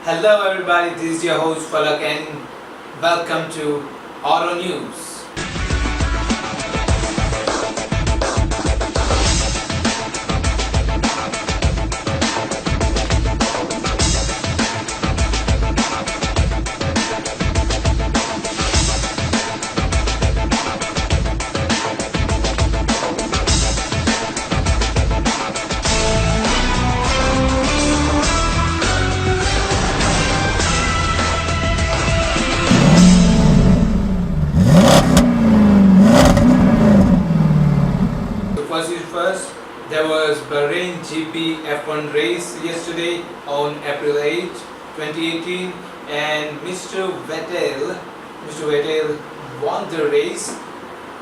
Hello everybody, this is your host Falak and welcome to Auto News. So first, there was Bahrain GP F1 race yesterday on April 8, 2018, and Mr. Vettel won the race,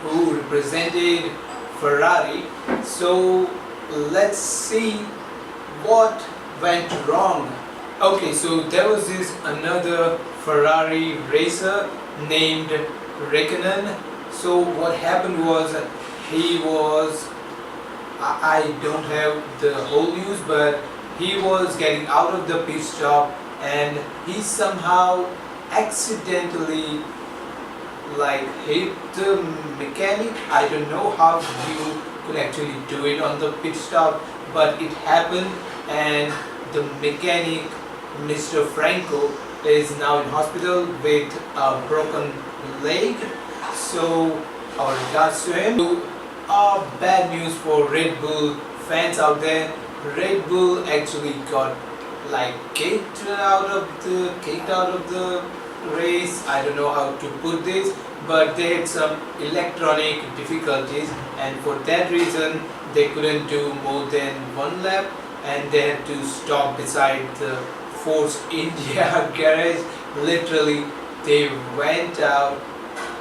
who represented Ferrari. So let's see what went wrong. Okay, so there was this another Ferrari racer named Raikkonen. So what happened was he was I don't have the whole news, but he was getting out of the pit stop and he somehow accidentally hit the mechanic. I don't know how you could actually do it on the pit stop, but it happened, and the mechanic, Mr. Franco, is now in hospital with a broken leg. So our regards to him. Bad news for Red Bull fans out there. Red Bull actually got kicked out of the race. I don't know how to put this, but they had some electronic difficulties, and for that reason they couldn't do more than one lap, and they had to stop beside the Force India garage. Literally, they went out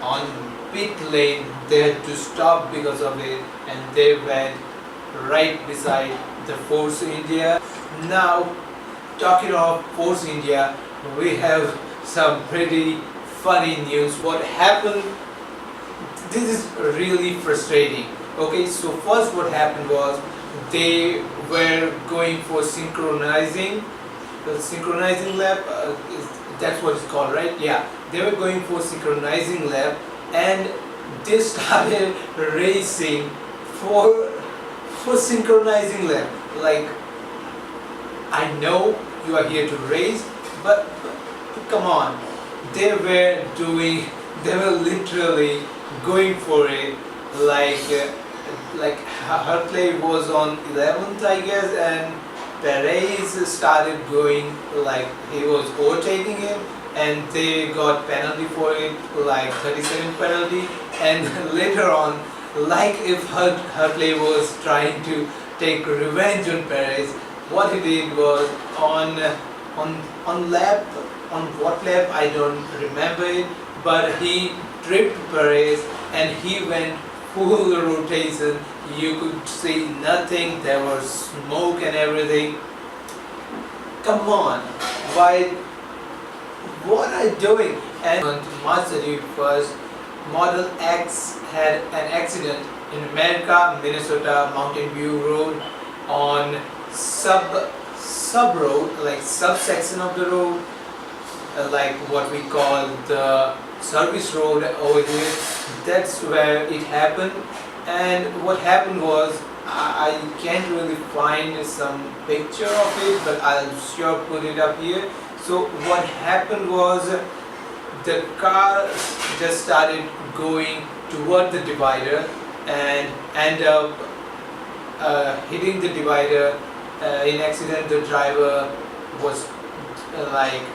on pit lane. They had to stop because of it, and they went right beside the Force India. Now, talking of Force India, we have some pretty funny news. What happened? This is really frustrating. Okay, so first what happened was they were going for synchronizing lap. That's what it's called, right? Yeah, they were going for synchronizing lap, and they started racing for synchronizing lap. I know you are here to race, but come on. They were literally going for it. Hartley was on 11th, I guess, and Perez started going he was overtaking him, and they got penalty for it, 30-second penalty. And later on, if Hartley was trying to take revenge on Perez, what he did was on what lap I don't remember it, but he tripped Perez and he went full rotation. You could see nothing. There was smoke and everything. Come on, what are you doing? And on March 31st, Model X had an accident in America, Minnesota, Mountain View Road, on subsection of the road, what we call the service road over here. That's where it happened. And what happened was, I can't really find some picture of it, but I'll sure put it up here. So what happened was, the car just started going toward the divider and ended up hitting the divider. In accident, the driver was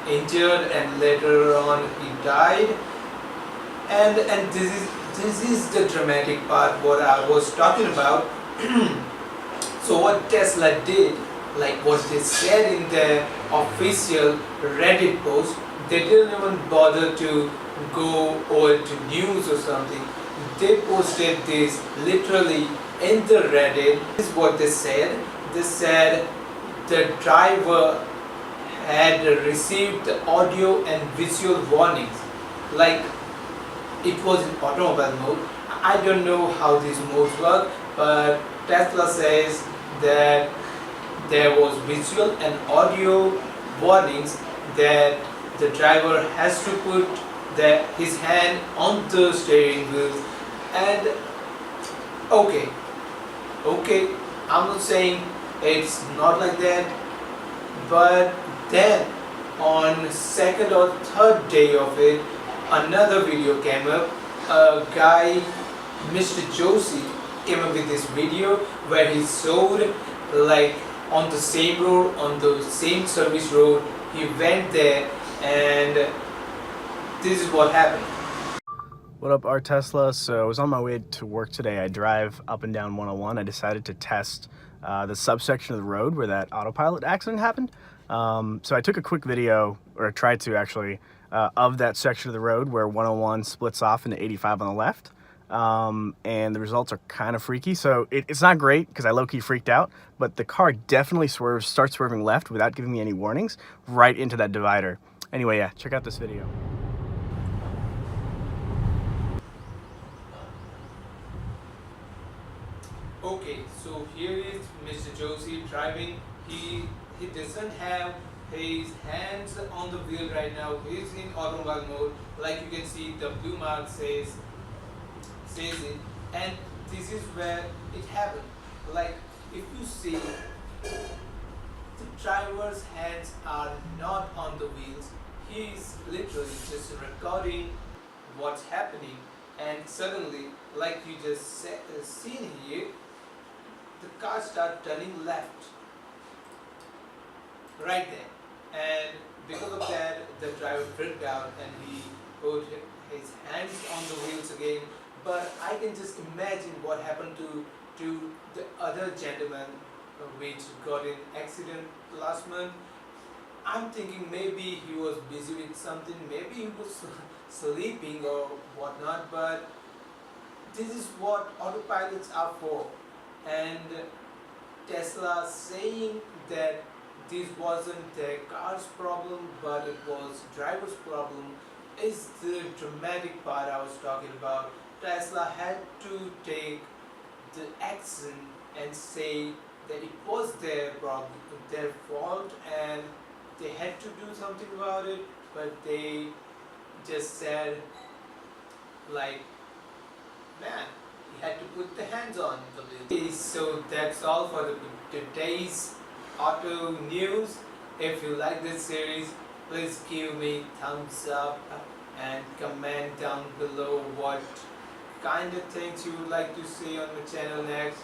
injured, and later on he died. And this is the dramatic part what I was talking about. So what Tesla did, what they said in their official Reddit post, they didn't even bother to go over to news or something. They posted this literally in the Reddit. This is what they said. They said the driver had received audio and visual warnings. It was in automobile mode. I don't know how these modes work, but Tesla says that there was visual and audio warnings that the driver has to put his hand on the steering wheel. And okay, okay, I'm not saying it's not like that, but then on second or third day of it, another video came up. A guy, Mr. Josie, came up with this video where he showed, like, on the same road, on the same service road, he went there, and this is what happened. What up, our Tesla? So I was on my way to work today. I drive up and down 101. I decided to test the subsection of the road where that autopilot accident happened. So I took a quick video, or tried to actually, of that section of the road where 101 splits off into 85 on the left. And the results are kind of freaky. So it's not great because I low-key freaked out, but the car definitely starts swerving left without giving me any warnings right into that divider. Anyway, yeah, check out this video. Okay, so here is Mr. Josie driving. He doesn't have his hands on the wheel right now. He's in automobile mode. Like you can see, the blue mark says it, and this is where it happened. Like, if you see, the driver's hands are not on the wheels. He's literally just recording what's happening, and suddenly, like you just seen here, the car started turning left right there, and because of that the driver freaked out and he put his hands on the wheels again. But I can just imagine what happened to the other gentleman which got in accident last month. I'm thinking maybe he was busy with something, maybe he was sleeping or whatnot, but this is what autopilots are for. And Tesla saying that this wasn't their car's problem but it was driver's problem is the dramatic part I was talking about. Tesla had to take the action and say that it was their problem, their fault, and they had to do something about it, but they just said, like, man, he had to put the hands on the wheel. So that's all for today's auto news. If you like this series, please give me thumbs up and comment down below what kind of things you would like to see on the channel next.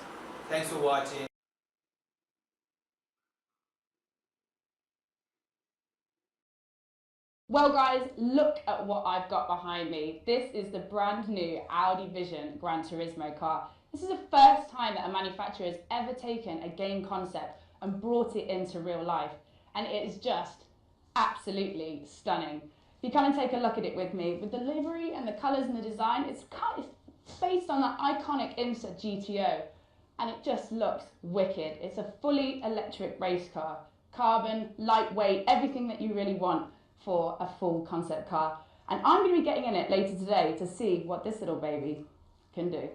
Thanks for watching. Well guys, look at what I've got behind me. This is the brand new Audi Vision Gran Turismo car. This is the first time that a manufacturer has ever taken a game concept and brought it into real life. And it is just absolutely stunning. If you come and take a look at it with me, with the livery and the colours and the design, it's based on that iconic IMSA GTO. And it just looks wicked. It's a fully electric race car. Carbon, lightweight, everything that you really want for a full concept car. And I'm going to be getting in it later today to see what this little baby can do.